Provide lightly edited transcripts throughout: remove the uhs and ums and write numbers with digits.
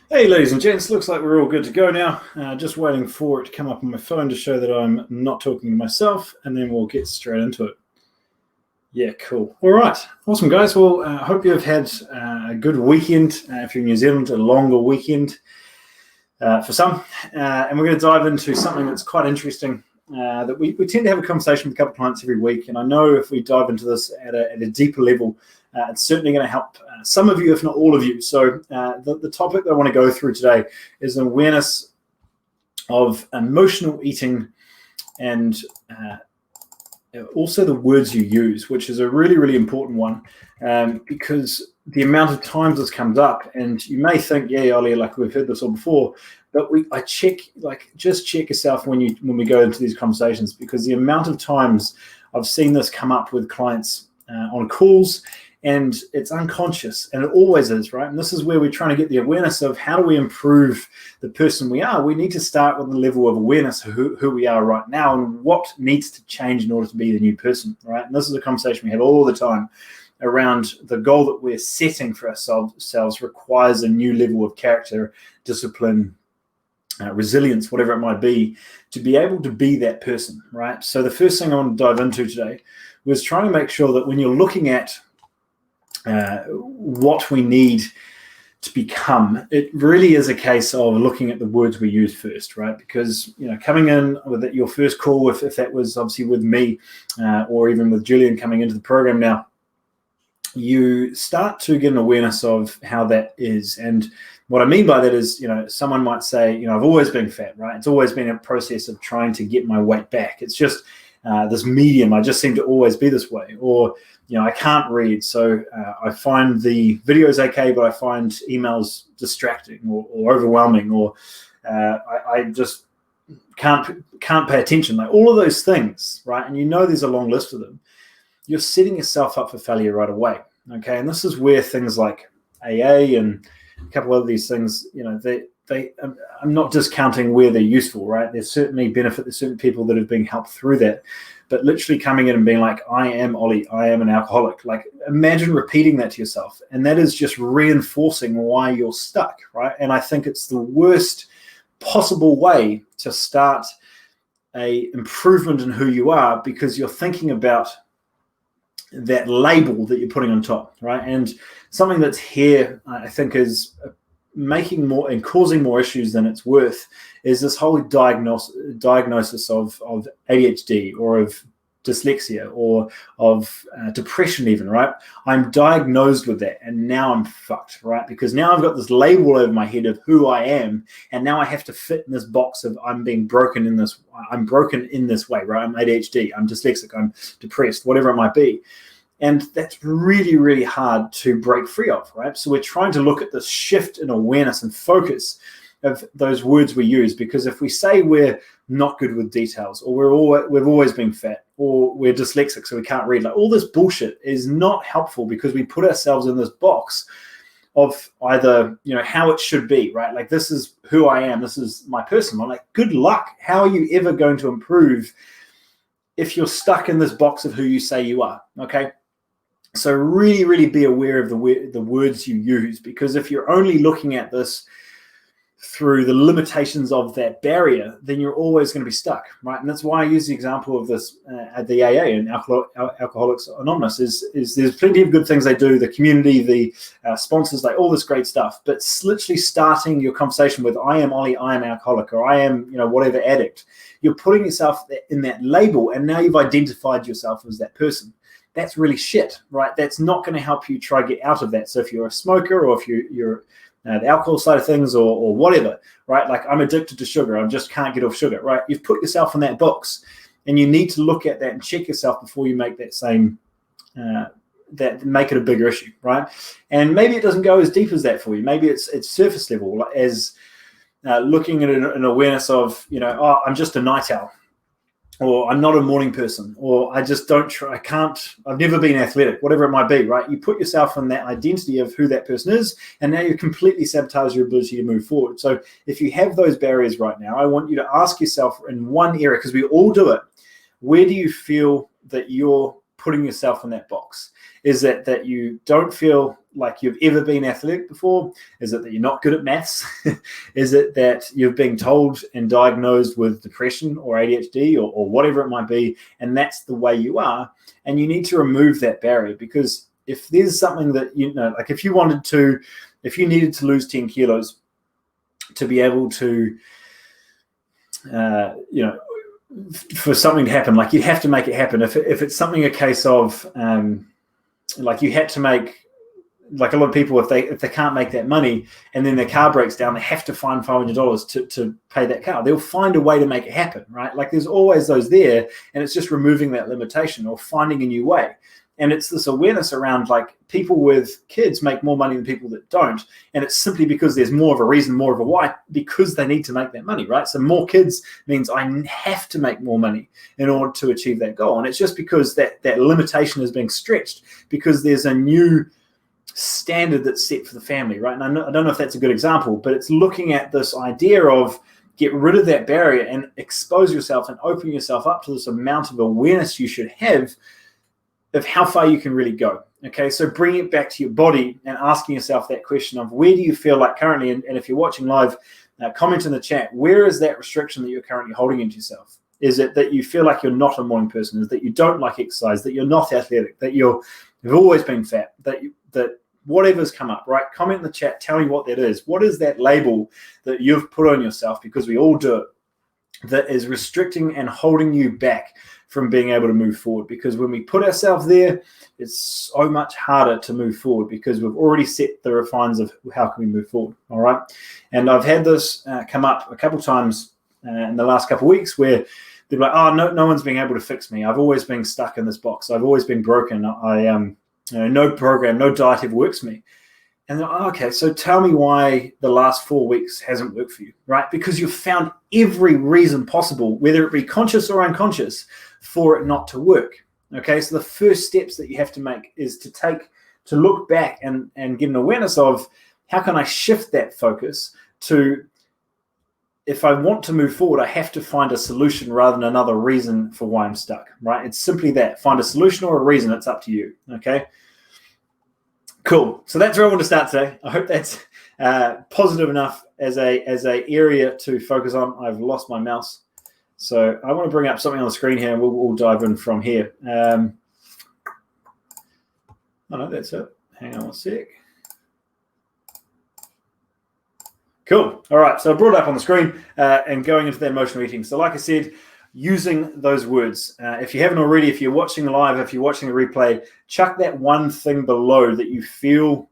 Hey, ladies and gents, looks like we're all good to go now. Just waiting for it to come up on my phone to show that I'm not talking to myself, and then we'll get straight into it. Yeah, cool. All right. Awesome, guys. Well, I hope you've had a good weekend. If you're in New Zealand, a longer weekend for some. And we're going to dive into something that's quite interesting that we tend to have a conversation with a couple of clients every week. And I know if we dive into this at a deeper level, it's certainly going to help some of you, if not all of you. So the topic that I want to go through today is an awareness of emotional eating and also the words you use, which is a really, really important one because the amount of times this comes up, and you may think, yeah, Ollie, like we've heard this all before, but just check yourself when we go into these conversations, because the amount of times I've seen this come up with clients on calls, and it's unconscious, and it always is, right? And this is where we're trying to get the awareness of how do we improve the person we are. We need to start with the level of awareness of who we are right now and what needs to change in order to be the new person, right? And this is a conversation we have all the time around the goal that we're setting for ourselves requires a new level of character, discipline, resilience, whatever it might be, to be able to be that person, right? So the first thing I want to dive into today was trying to make sure that when you're looking at what we need to become, it really is a case of looking at the words we use first, right? Because, coming in with your first call, if that was obviously with me or even with Julian coming into the program now, you start to get an awareness of how that is. And what I mean by that is, someone might say, I've always been fat, right? It's always been a process of trying to get my weight back. It's just this medium. I just seem to always be this way. Or, I can't read, so I find the videos okay, but I find emails distracting or overwhelming, or I just can't pay attention. Like all of those things, right? And there's a long list of them. You're setting yourself up for failure right away, okay? And this is where things like AA and a couple of these things, I'm not discounting where they're useful, right? There's certainly benefit. There's certain people that have been helped through that. But literally coming in and being like, I am Ollie, I am an alcoholic. Like, imagine repeating that to yourself. And that is just reinforcing why you're stuck, right? And I think it's the worst possible way to start a improvement in who you are, because you're thinking about that label that you're putting on top, right? And something that's here, I think, is making more and causing more issues than it's worth is this whole diagnosis of ADHD or of dyslexia or of depression even, right? I'm diagnosed with that, and now I'm fucked, right? Because now I've got this label over my head of who I am, and now I have to fit in this box of I'm broken in this way, right? I'm ADHD, I'm dyslexic, I'm depressed, whatever it might be. And that's really, really hard to break free of, right? So we're trying to look at this shift in awareness and focus of those words we use, because if we say we're not good with details, or we've always been fat, or we're dyslexic so we can't read, like all this bullshit is not helpful, because we put ourselves in this box of either, how it should be, right? Like, this is who I am, this is my person. I'm like, good luck. How are you ever going to improve if you're stuck in this box of who you say you are, okay? So really, really be aware of the words you use, because if you're only looking at this through the limitations of that barrier, then you're always going to be stuck, right? And that's why I use the example of this at the AA and Alcoholics Anonymous is there's plenty of good things they do, the community, the sponsors, like all this great stuff, but it's literally starting your conversation with, I am Ollie, I am alcoholic, or I am, whatever addict. You're putting yourself in that label, and now you've identified yourself as that person. That's really shit, right? That's not going to help you try to get out of that. So if you're a smoker, or if you're the alcohol side of things, or whatever, right? Like, I'm addicted to sugar, I just can't get off sugar, right? You've put yourself in that box, and you need to look at that and check yourself before you make that same, make it a bigger issue, right? And maybe it doesn't go as deep as that for you. Maybe it's surface level, as looking at an awareness of, I'm just a night owl, or I'm not a morning person, or I just I've never been athletic, whatever it might be, right? You put yourself in that identity of who that person is, and now you completely sabotage your ability to move forward. So if you have those barriers right now, I want you to ask yourself in one area, because we all do it, where do you feel that you're putting yourself in that box? Is that you don't feel like you've ever been athletic before? Is it that you're not good at maths? Is it that you've been told and diagnosed with depression or ADHD or whatever it might be, and that's the way you are? And you need to remove that barrier, because if there's something that, like if you needed to lose 10 kilos to be able to, for something to happen, like you have to make it happen. If it's something a case of, like you had to make, like a lot of people, if they can't make that money and then their car breaks down, they have to find $500 to pay that car. They'll find a way to make it happen, right? Like there's always those there, and it's just removing that limitation or finding a new way. And it's this awareness around, like, people with kids make more money than people that don't. And it's simply because there's more of a reason, more of a why, because they need to make that money, right? So more kids means I have to make more money in order to achieve that goal. And it's just because that limitation is being stretched because there's a new standard that's set for the family, right? And I don't know if that's a good example, but it's looking at this idea of get rid of that barrier and expose yourself and open yourself up to this amount of awareness you should have of how far you can really go. Okay, so bring it back to your body and asking yourself that question of where do you feel like currently, and if you're watching live, comment in the chat, where is that restriction that you're currently holding into yourself? Is it that you feel like you're not a morning person? Is it that you don't like exercise, that you're not athletic, that you've always been fat, that whatever's come up, right? Comment in the chat, tell me what that is. What is that label that you've put on yourself, because we all do it, that is restricting and holding you back from being able to move forward? Because when we put ourselves there, it's so much harder to move forward because we've already set the refines of how can we move forward, all right? And I've had this come up a couple of times in the last couple of weeks where they're like, oh, no one's been able to fix me. I've always been stuck in this box. I've always been broken. No program, no diet ever works for me. And they're like, oh, okay, so tell me why the last 4 weeks hasn't worked for you, right? Because you've found every reason possible, whether it be conscious or unconscious, for it not to work. Okay, so the first steps that you have to make is to look back and get an awareness of how can I shift that focus to, if I want to move forward, I have to find a solution rather than another reason for why I'm stuck, right? It's simply that. Find a solution or a reason. It's up to you, okay? Cool. So that's where I want to start today. I hope that's positive enough as a area to focus on. I've lost my mouse. So I want to bring up something on the screen here, and we'll dive in from here. Oh, no, that's it. Hang on one sec. Cool. All right. So I brought it up on the screen and going into the emotional eating. So like I said, using those words. If you haven't already, if you're watching live, if you're watching the replay, chuck that one thing below that you feel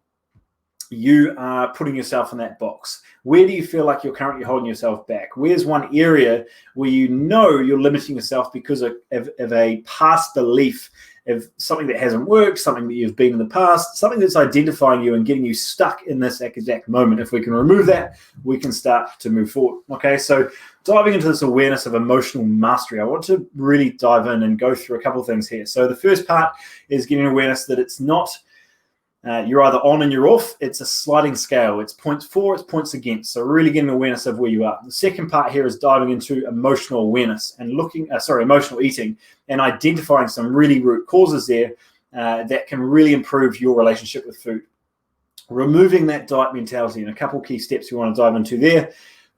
you are putting yourself in that box. Where do you feel like you're currently holding yourself back? Where's one area where you know you're limiting yourself because of a past belief of something that hasn't worked, something that you've been in the past, something that's identifying you and getting you stuck in this exact moment? If we can remove that, we can start to move forward. Okay, so diving into this awareness of emotional mastery, I want to really dive in and go through a couple of things here. So the first part is getting awareness that it's not you're either on and you're off. It's a sliding scale. It's points for, it's points against. So really getting awareness of where you are. The second part here is diving into emotional awareness and emotional eating, and identifying some really root causes there that can really improve your relationship with food. Removing that diet mentality, and a couple key steps we want to dive into there.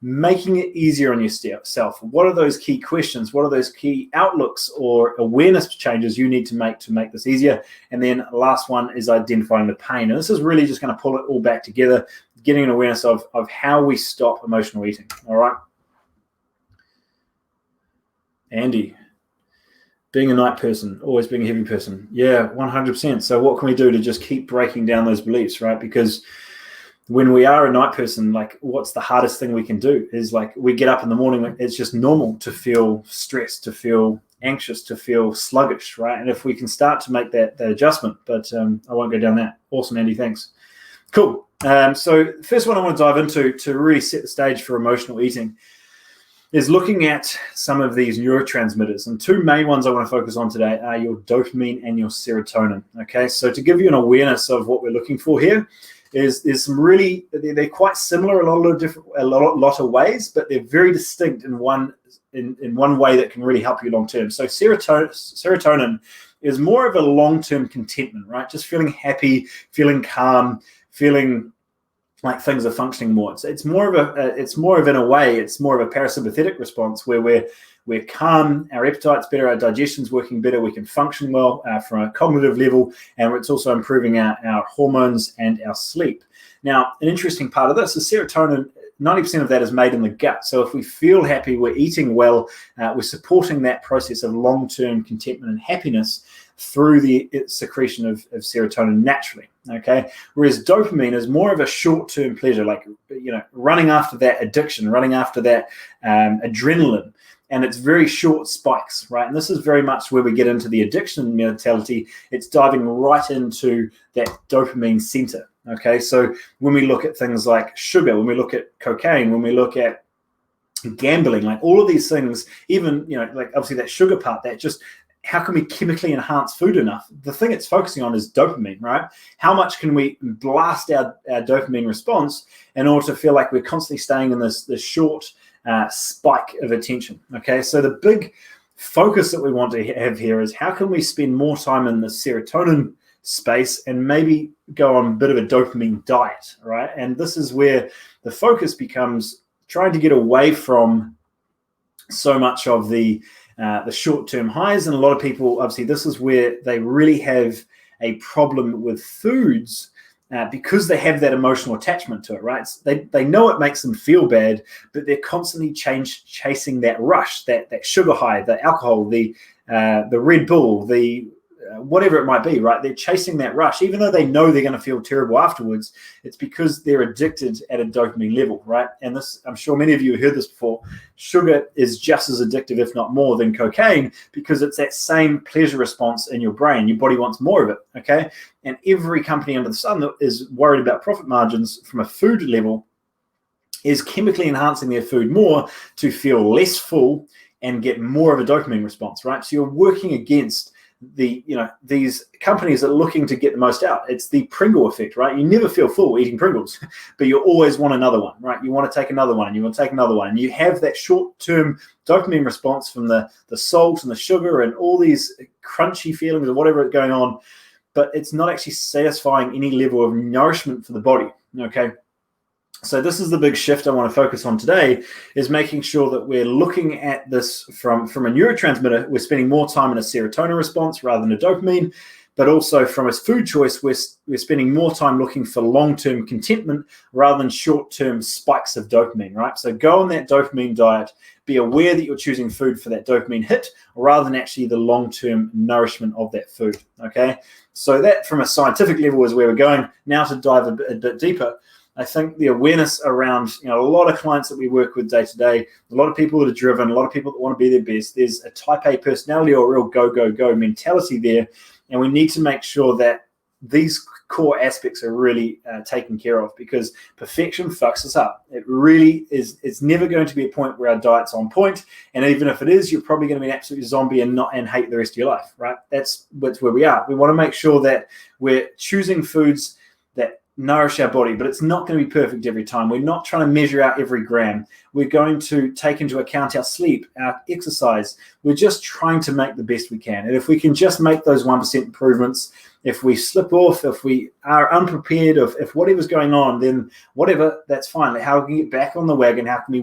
Making it easier on yourself. What are those key questions? What are those key outlooks or awareness changes you need to make this easier? And then last one is identifying the pain. And this is really just going to pull it all back together, getting an awareness of how we stop emotional eating. All right. Andy, being a night person, always being a heavy person. Yeah, 100%. So what can we do to just keep breaking down those beliefs, right? Because when we are a night person, like, what's the hardest thing we can do is, like, we get up in the morning, it's just normal to feel stressed, to feel anxious, to feel sluggish, right? And if we can start to make that adjustment, but I won't go down that. Awesome, Andy, thanks. Cool. So the first one I want to dive into to really set the stage for emotional eating is looking at some of these neurotransmitters. And two main ones I want to focus on today are your dopamine and your serotonin. Okay, so to give you an awareness of what we're looking for here, there's some really, they're quite similar in a lot of ways, but they're very distinct in one way that can really help you long term. So serotonin is more of a long-term contentment, right? Just feeling happy, feeling calm, feeling like things are functioning more. It's more of in a way, it's more of a parasympathetic response where we're calm, our appetite's better, our digestion's working better, we can function well from a cognitive level, and it's also improving our hormones and our sleep. Now, an interesting part of this is serotonin. 90% of that is made in the gut. So if we feel happy, we're eating well, we're supporting that process of long-term contentment and happiness through the secretion of serotonin naturally, okay? Whereas dopamine is more of a short-term pleasure, like, running after that addiction, running after that adrenaline. And it's very short spikes, right? And this is very much where we get into the addiction mentality. It's diving right into that dopamine center, okay? So when we look at things like sugar, when we look at cocaine, when we look at gambling, like all of these things, even, like obviously that sugar part, that just, how can we chemically enhance food enough? The thing it's focusing on is dopamine, right? How much can we blast our dopamine response in order to feel like we're constantly staying in this short spike of attention, okay? So the big focus that we want to have here is how can we spend more time in the serotonin space and maybe go on a bit of a dopamine diet, right? And this is where the focus becomes trying to get away from so much of the short-term highs. And a lot of people, obviously, this is where they really have a problem with foods because they have that emotional attachment to it, right? They know it makes them feel bad, but they're constantly chasing that rush, that sugar high, the alcohol, the Red Bull, the whatever it might be, right? They're chasing that rush, even though they know they're going to feel terrible afterwards. It's because they're addicted at a dopamine level, right? And this, I'm sure many of you have heard this before. Sugar is just as addictive, if not more, than cocaine, because it's that same pleasure response in your brain. Your body wants more of it, okay? And every company under the sun that is worried about profit margins from a food level is chemically enhancing their food more to feel less full and get more of a dopamine response, right? So you're working against these companies that are looking to get the most out. It's the Pringle effect, right? You never feel full eating Pringles, but you always want another one, right? You want to take another one, and you want to take another one, and you have that short-term dopamine response from the salt and the sugar and all these crunchy feelings or whatever is going on, but it's not actually satisfying any level of nourishment for the body, okay? So this is the big shift I want to focus on today, is making sure that we're looking at this from a neurotransmitter. We're spending more time in a serotonin response rather than a dopamine, but also from a food choice, we're spending more time looking for long-term contentment rather than short-term spikes of dopamine, right? So go on that dopamine diet, be aware that you're choosing food for that dopamine hit rather than actually the long-term nourishment of that food, okay? So that from a scientific level is where we're going. Now to dive a bit deeper, I think the awareness around, a lot of clients that we work with day to day, a lot of people that are driven, a lot of people that want to be their best, there's a type A personality or a real go, go, go mentality there. And we need to make sure that these core aspects are really taken care of, because perfection fucks us up. It really is. It's never going to be a point where our diet's on point. And even if it is, you're probably going to be an absolute zombie and hate the rest of your life, right? That's where we are. We want to make sure that we're choosing foods that nourish our body, but it's not going to be perfect every time. We're not trying to measure out every gram. We're going to take into account our sleep, our exercise. We're just trying to make the best we can. And if we can just make those 1% improvements, if we slip off, if we are unprepared, if whatever's going on, then whatever, that's fine. How can we get back on the wagon? How can we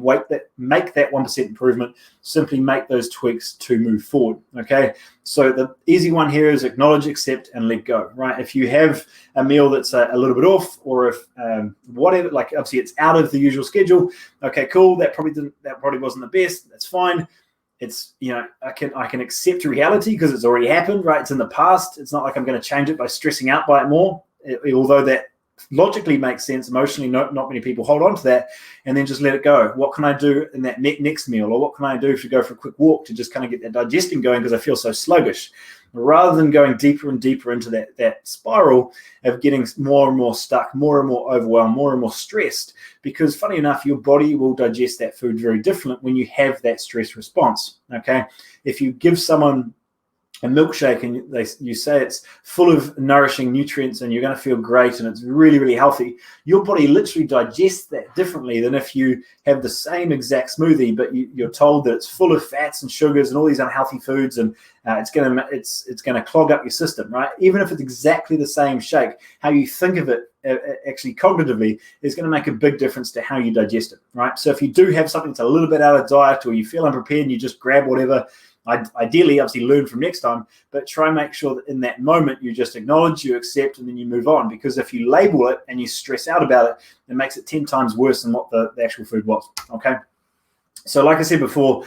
make that 1% improvement? Simply make those tweaks to move forward, okay? So the easy one here is acknowledge, accept, and let go, right? If you have a meal that's a little bit off, or if whatever, like obviously it's out of the usual schedule, okay, cool, that probably wasn't the best, that's fine. It's, I can accept reality because it's already happened, right? It's in the past. It's not like I'm going to change it by stressing out by it more, although that logically makes sense. Emotionally, not many people hold on to that, and then just let it go. What can I do in that next meal? Or what can I do to go for a quick walk to just kind of get that digesting going because I feel so sluggish? Rather than going deeper and deeper into that spiral of getting more and more stuck, more and more overwhelmed, more and more stressed, because funny enough, your body will digest that food very different when you have that stress response, okay? If you give someone a milkshake and you say it's full of nourishing nutrients and you're going to feel great and it's really, really healthy, your body literally digests that differently than if you have the same exact smoothie, but you're told that it's full of fats and sugars and all these unhealthy foods, and it's going to clog up your system, right? Even if it's exactly the same shake, how you think of it actually cognitively is going to make a big difference to how you digest it, right? So if you do have something that's a little bit out of diet, or you feel unprepared and you just grab whatever, ideally, obviously, learn from next time, but try and make sure that in that moment you just acknowledge, you accept, and then you move on. Because if you label it and you stress out about it, it makes it 10 times worse than what the actual food was. Okay. So like I said before,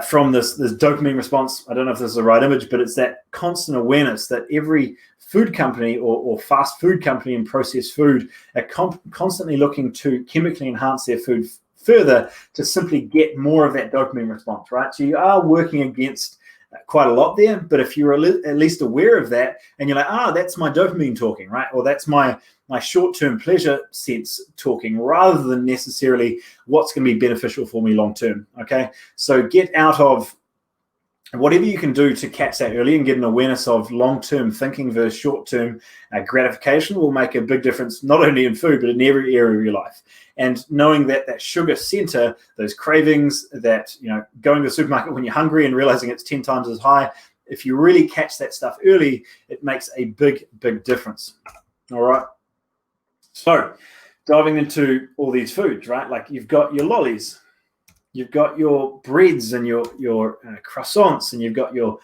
from this dopamine response, I don't know if this is the right image, but it's that constant awareness that every food company or fast food company and processed food are constantly looking to chemically enhance their food further to simply get more of that dopamine response, right? So you are working against quite a lot there, but if you're at least aware of that and you're like, that's my dopamine talking, right? Or that's my short-term pleasure sense talking, rather than necessarily what's going to be beneficial for me long-term, okay? So get out of whatever you can do to catch that early and get an awareness of long-term thinking versus short-term gratification will make a big difference, not only in food, but in every area of your life. And knowing that sugar center, those cravings, that, going to the supermarket when you're hungry and realizing it's 10 times as high, if you really catch that stuff early, it makes a big, big difference. All right. So diving into all these foods, right? Like you've got your lollies, you've got your breads and your croissants, and you've got your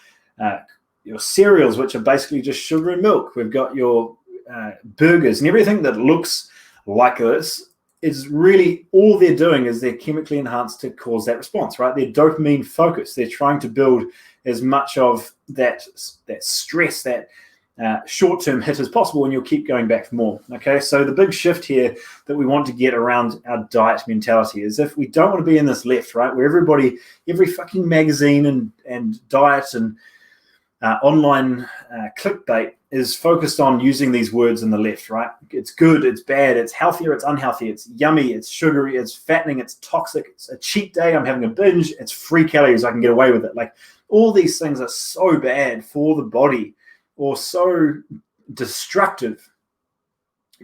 cereals, which are basically just sugar and milk. We've got your burgers and everything that looks like this. Is really all they're doing is they're chemically enhanced to cause that response, right? They're dopamine focused. They're trying to build as much of that stress, that short-term hit as possible, and you'll keep going back for more, okay? So the big shift here that we want to get around our diet mentality is, if we don't want to be in this left, right, where every fucking magazine and diet and online clickbait is focused on using these words in the left, right? It's good, it's bad, it's healthy or it's unhealthy, it's yummy, it's sugary, it's fattening, it's toxic, it's a cheat day, I'm having a binge, it's free calories, I can get away with it. Like, all these things are so bad for the body, or so destructive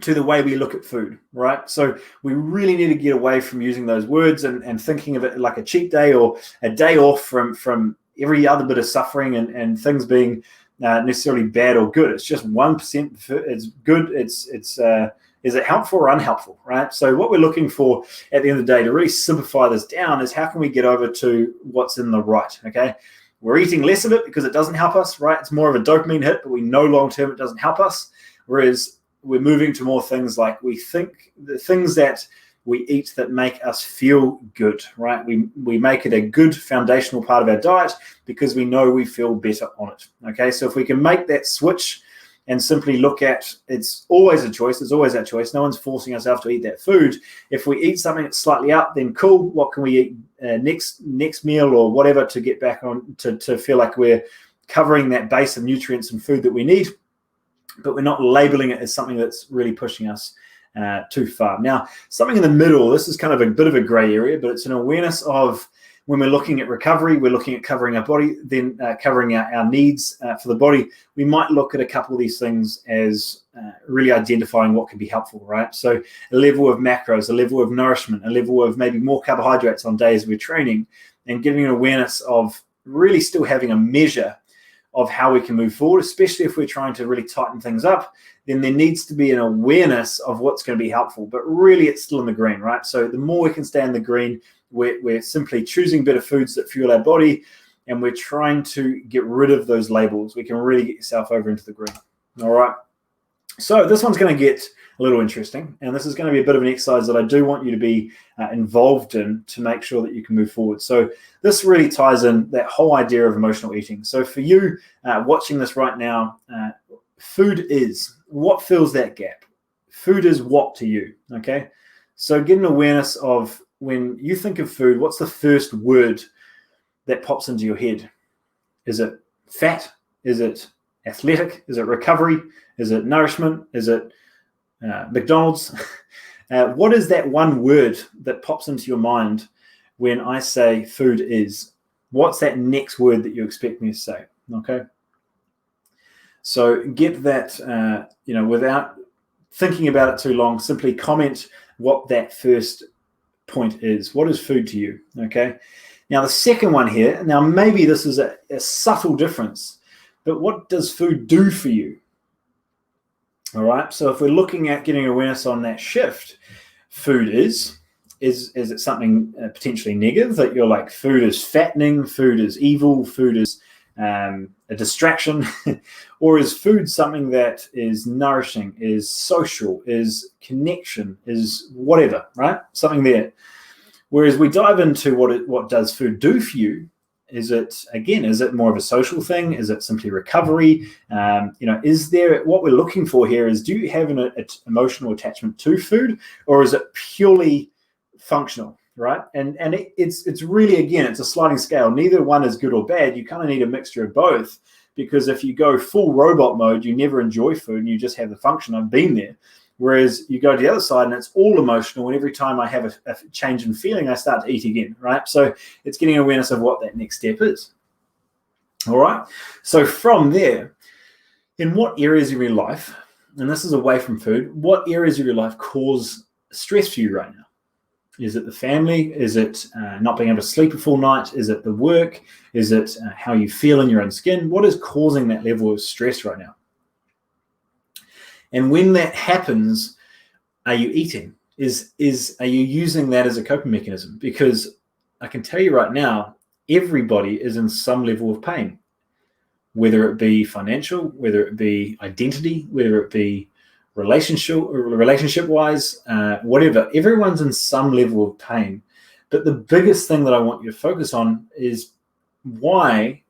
to the way we look at food, right? So we really need to get away from using those words and thinking of it like a cheat day or a day off from every other bit of suffering and things being necessarily bad or good. It's just 1%. It's good. Is it helpful or unhelpful, right? So what we're looking for at the end of the day, to really simplify this down, is how can we get over to what's in the right, okay? We're eating less of it because it doesn't help us, right? It's more of a dopamine hit, but we know long-term it doesn't help us. Whereas we're moving to more things like, we think the things that we eat that make us feel good, right? We make it a good foundational part of our diet because we know we feel better on it, okay? So if we can make that switch and simply look at, it's always a choice, there's always that choice. No one's forcing ourselves to eat that food. If we eat something that's slightly up, then cool, what can we eat next meal or whatever to get back on, to feel like we're covering that base of nutrients and food that we need, but we're not labeling it as something that's really pushing us too far. Now, something in the middle, this is kind of a bit of a gray area, but it's an awareness of, when we're looking at recovery, we're looking at covering our body, then covering our needs for the body. We might look at a couple of these things as really identifying what can be helpful, right? So a level of macros, a level of nourishment, a level of maybe more carbohydrates on days we're training, and giving an awareness of really still having a measure of how we can move forward, especially if we're trying to really tighten things up. Then there needs to be an awareness of what's going to be helpful, but really it's still in the green, right? So the more we can stay in the green, we're simply choosing better foods that fuel our body, and we're trying to get rid of those labels. We can really get yourself over into the green. All right. So this one's going to get a little interesting, and this is going to be a bit of an exercise that I do want you to be involved in to make sure that you can move forward. So this really ties in that whole idea of emotional eating. So for you watching this right now, food is, what fills that gap? Food is what to you, okay? So get an awareness of, when you think of food, what's the first word that pops into your head? Is it fat? Is it athletic? Is it recovery? Is it nourishment? Is it McDonald's? What is that one word that pops into your mind when I say food is? What's that next word that you expect me to say? Okay. So get that, without thinking about it too long, simply comment what that first point is. What is food to you? Okay. Now, the second one here, now maybe this is a subtle difference, but what does food do for you? All right. So if we're looking at getting awareness on that shift, food is it something potentially negative that you're like, food is fattening, food is evil, food is a distraction, or is food something that is nourishing, is social, is connection, is whatever, right? Something there. Whereas we dive into what does food do for you? Is it more of a social thing? Is it simply recovery? Is there, what we're looking for here is, do you have an emotional attachment to food, or is it purely functional, right? And it's really, again, it's a sliding scale. Neither one is good or bad. You kind of need a mixture of both, because if you go full robot mode, you never enjoy food and you just have the function. I've been there. Whereas you go to the other side and it's all emotional, and every time I have a change in feeling, I start to eat again, right? So it's getting awareness of what that next step is. All right. So from there, in what areas of your life, and this is away from food, what areas of your life cause stress for you right now? Is it the family? Is it not being able to sleep a full night? Is it the work? Is it how you feel in your own skin? What is causing that level of stress right now? And when that happens, are you eating? Are you using that as a coping mechanism? Because I can tell you right now, everybody is in some level of pain, whether it be financial, whether it be identity, whether it be relationship-wise, whatever. Everyone's in some level of pain. But the biggest thing that I want you to focus on is why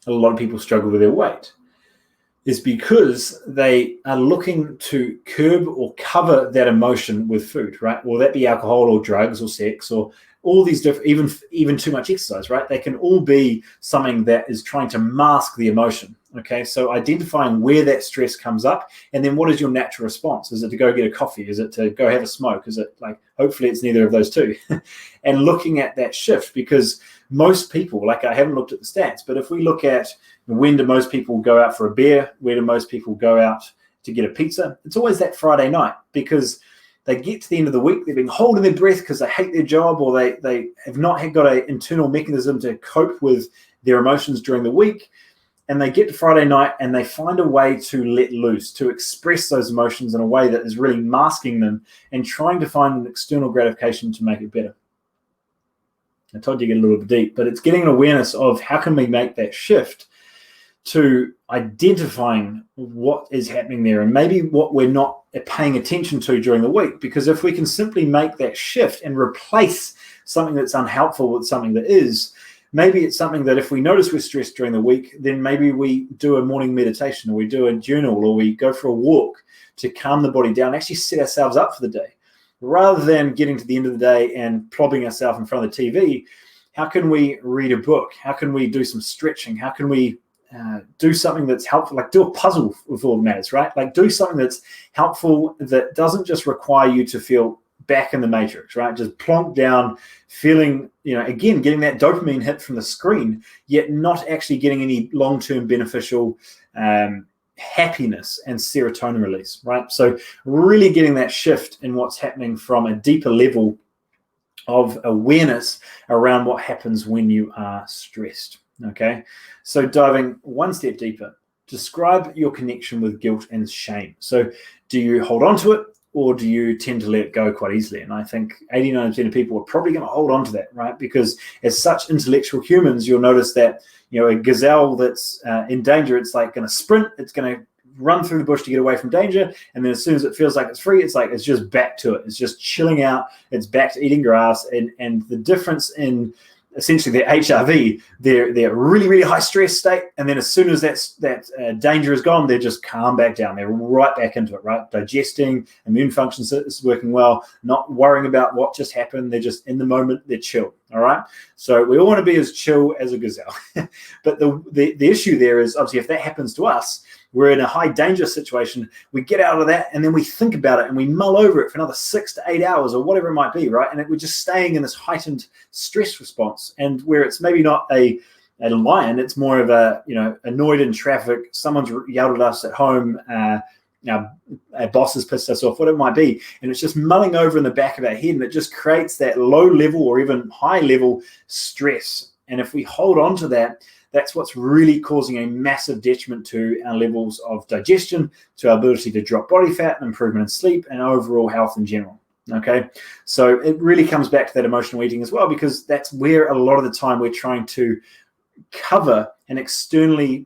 a lot of people struggle with their weight. Is because they are looking to curb or cover that emotion with food, right? Will that be alcohol or drugs or sex or all these different, even too much exercise, right? They can all be something that is trying to mask the emotion, okay? So identifying where that stress comes up, and then what is your natural response? Is it to go get a coffee? Is it to go have a smoke? Is it like, hopefully it's neither of those two. And looking at that shift, because most people, like, I haven't looked at the stats, but if we look at when do most people go out for a beer, where do most people go out to get a pizza, it's always that Friday night, because they get to the end of the week, they've been holding their breath because they hate their job, or they have not got an internal mechanism to cope with their emotions during the week. And they get to Friday night and they find a way to let loose, to express those emotions in a way that is really masking them and trying to find an external gratification to make it better. I told you to get a little bit deep, but it's getting an awareness of how can we make that shift to identifying what is happening there, and maybe what we're not paying attention to during the week. Because if we can simply make that shift and replace something that's unhelpful with something that is, maybe it's something that if we notice we're stressed during the week, then maybe we do a morning meditation, or we do a journal, or we go for a walk to calm the body down, actually set ourselves up for the day. Rather than getting to the end of the day and plopping ourselves in front of the TV, how can we read a book? How can we do some stretching? How can we do something that's helpful, like do a puzzle with all the matters, right? Like do something that's helpful, that doesn't just require you to feel back in the matrix, right? Just plonk down, feeling, again, getting that dopamine hit from the screen, yet not actually getting any long-term beneficial happiness and serotonin release, right? So really getting that shift in what's happening from a deeper level of awareness around what happens when you are stressed. Okay, so diving one step deeper, describe your connection with guilt and shame. So do you hold on to it, or do you tend to let it go quite easily? And I think 89% of people are probably going to hold on to that, right? Because as such intellectual humans, you'll notice that, a gazelle that's in danger, it's like going to sprint, it's going to run through the bush to get away from danger, and then as soon as it feels like it's free, it's just back to it. It's just chilling out, it's back to eating grass. And the difference in essentially their HRV, they're really, really high stress state, and then as soon as that danger is gone, they're just calm back down. They're right back into it, right? Digesting, immune function is working well, not worrying about what just happened. They're just in the moment, they're chill, all right? So we all want to be as chill as a gazelle. But the issue there is, obviously, if that happens to us, we're in a high danger situation, we get out of that, and then we think about it and we mull over it for another 6 to 8 hours or whatever it might be, right? And we're just staying in this heightened stress response, and where it's maybe not a a lion. It's more of a, annoyed in traffic, someone's yelled at us at home, our boss has pissed us off, what it might be, and it's just mulling over in the back of our head, and it just creates that low level or even high level stress. And if we hold on to that, that's what's really causing a massive detriment to our levels of digestion, to our ability to drop body fat, improvement in sleep, and overall health in general. Okay, so it really comes back to that emotional eating as well, because that's where a lot of the time we're trying to cover and externally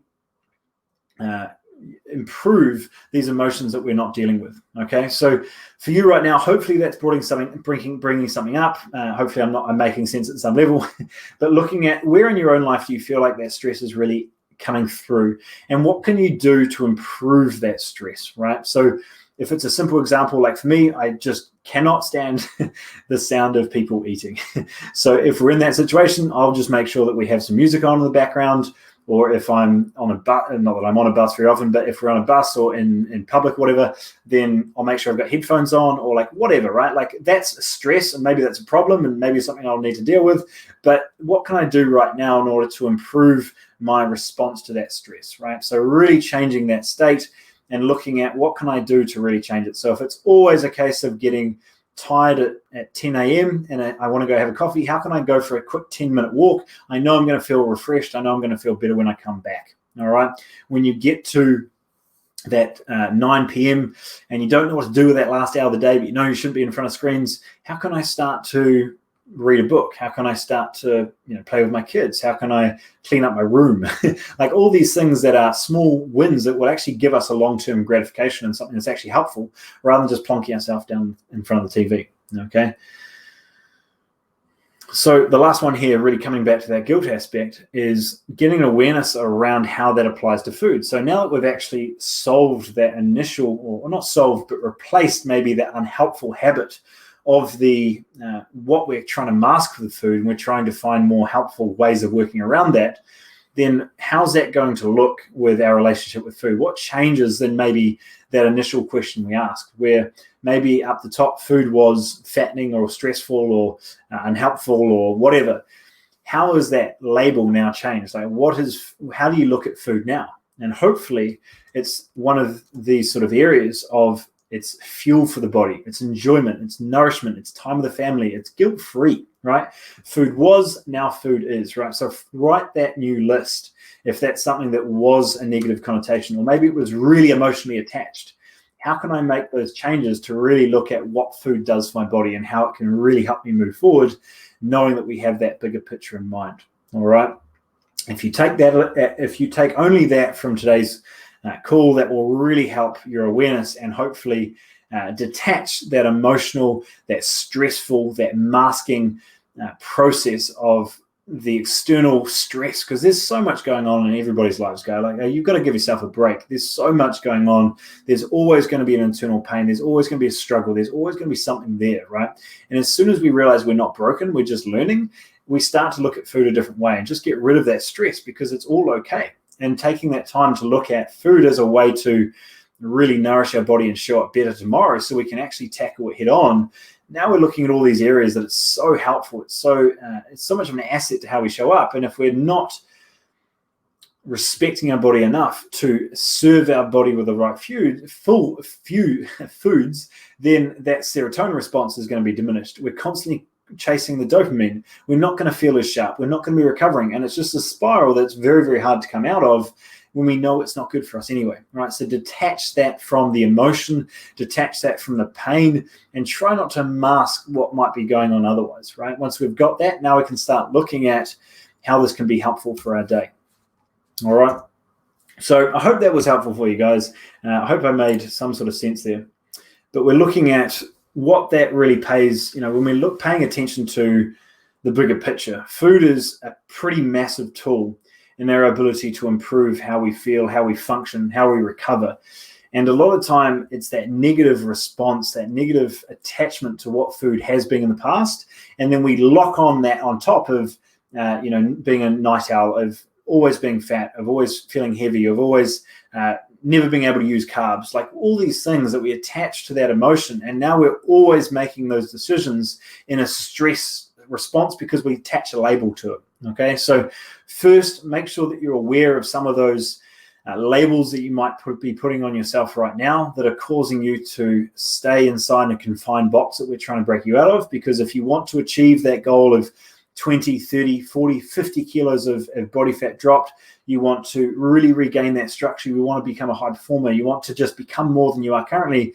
improve these emotions that we're not dealing with. Okay, so for you right now, hopefully that's bringing something up. Hopefully I'm making sense at some level. But looking at where in your own life do you feel like that stress is really coming through, and what can you do to improve that stress, right? So if it's a simple example, like for me, I just cannot stand the sound of people eating. So if we're in that situation, I'll just make sure that we have some music on in the background. Or if I'm on a bus, not that I'm on a bus very often, but if we're on a bus or in public, whatever, then I'll make sure I've got headphones on, or like whatever, right? Like that's stress, and maybe that's a problem, and maybe something I'll need to deal with. But what can I do right now in order to improve my response to that stress, right? So really changing that state and looking at what can I do to really change it. So if it's always a case of getting tired at 10 a.m. and I want to go have a coffee, how can I go for a quick 10-minute walk? I know I'm going to feel refreshed. I know I'm going to feel better when I come back. All right. When you get to that 9 p.m. and you don't know what to do with that last hour of the day, but you know you shouldn't be in front of screens, how can I start to read a book? How can I start to play with my kids? How can I clean up my room? Like all these things that are small wins that will actually give us a long-term gratification and something that's actually helpful, rather than just plonking ourselves down in front of the TV. Okay. So the last one here, really coming back to that guilt aspect, is getting awareness around how that applies to food. So now that we've actually solved that initial, or not solved, but replaced maybe that unhelpful habit of the what we're trying to mask with food, and we're trying to find more helpful ways of working around that, then how's that going to look with our relationship with food? What changes than maybe that initial question we asked, where maybe up the top food was fattening or stressful or unhelpful or whatever? How is that label now changed? Like how do you look at food now? And hopefully it's one of these sort of areas of it's fuel for the body, it's enjoyment, it's nourishment, it's time with the family, it's guilt-free, right? Food was, now food is, right? So write that new list if that's something that was a negative connotation, or maybe it was really emotionally attached. How can I make those changes to really look at what food does for my body and how it can really help me move forward, knowing that we have that bigger picture in mind? All right. If you take only that from today's call, that will really help your awareness and hopefully detach that emotional, that stressful, that masking process of the external stress, because there's so much going on in everybody's lives. You've got to give yourself a break. There's so much going on. There's always going to be an internal pain. There's always going to be a struggle. There's always going to be something there, right? And as soon as we realize we're not broken, we're just learning, we start to look at food a different way and just get rid of that stress, because it's all okay. And taking that time to look at food as a way to really nourish our body and show up better tomorrow, so we can actually tackle it head on. Now we're looking at all these areas that it's so helpful. It's so much of an asset to how we show up. And if we're not respecting our body enough to serve our body with the right foods, then that serotonin response is going to be diminished. We're constantly chasing the dopamine. We're not going to feel as sharp. We're not going to be recovering. And it's just a spiral that's very, very hard to come out of when we know it's not good for us anyway, right? So detach that from the emotion, detach that from the pain, and try not to mask what might be going on otherwise, right? Once we've got that, now we can start looking at how this can be helpful for our day. All right. So I hope that was helpful for you guys. I hope I made some sort of sense there. But we're looking at what that really pays, when we paying attention to the bigger picture. Food is a pretty massive tool in our ability to improve how we feel, how we function, how we recover. And a lot of time it's that negative response, that negative attachment to what food has been in the past. And then we lock on that on top of, being a night owl, of always being fat, of always feeling heavy, of always never being able to use carbs, like all these things that we attach to that emotion. And now we're always making those decisions in a stress response because we attach a label to it. Okay, so first, make sure that you're aware of some of those labels that you might be putting on yourself right now that are causing you to stay inside a confined box that we're trying to break you out of. Because if you want to achieve that goal of 20, 30, 40, 50 kilos of body fat dropped, you want to really regain that structure, you want to become a high performer, you want to just become more than you are currently,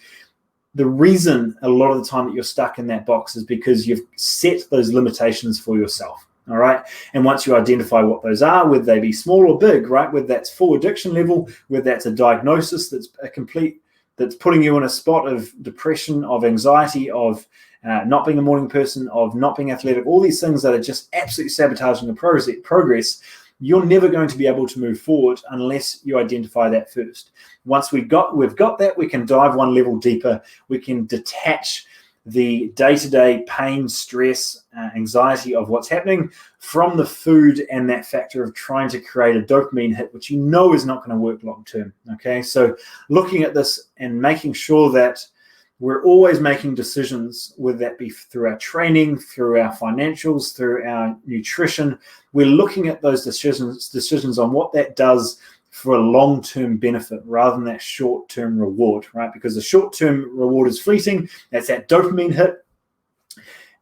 the reason a lot of the time that you're stuck in that box is because you've set those limitations for yourself. All right. And once you identify what those are, whether they be small or big, right, whether that's full addiction level, whether that's a diagnosis that's that's putting you in a spot of depression, of anxiety, of not being a morning person, of not being athletic, all these things that are just absolutely sabotaging the progress, you're never going to be able to move forward unless you identify that first. Once we've got that, we can dive one level deeper. We can detach the day-to-day pain, stress, anxiety of what's happening from the food and that factor of trying to create a dopamine hit, which you know is not going to work long-term, okay? So looking at this and making sure that we're always making decisions, whether that be through our training, through our financials, through our nutrition, we're looking at those decisions on what that does for a long-term benefit rather than that short-term reward, right? Because the short-term reward is fleeting. That's that dopamine hit.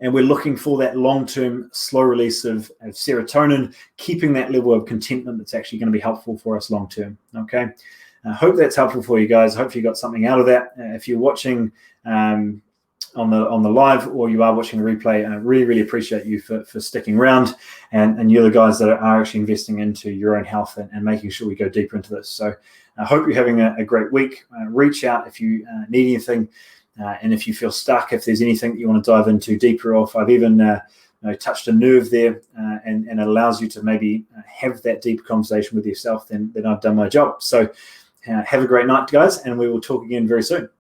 And we're looking for that long-term slow release of serotonin, keeping that level of contentment that's actually going to be helpful for us long-term, okay? I hope that's helpful for you guys. Hopefully you got something out of that. If you're watching on the live or you are watching the replay, I really, really appreciate you for sticking around, and you're the guys that are actually investing into your own health and making sure we go deeper into this. So I hope you're having a great week. Reach out if you need anything, and if you feel stuck, if there's anything that you want to dive into deeper, or if I've even touched a nerve there and it allows you to maybe have that deep conversation with yourself, then I've done my job. So have a great night, guys, and we will talk again very soon.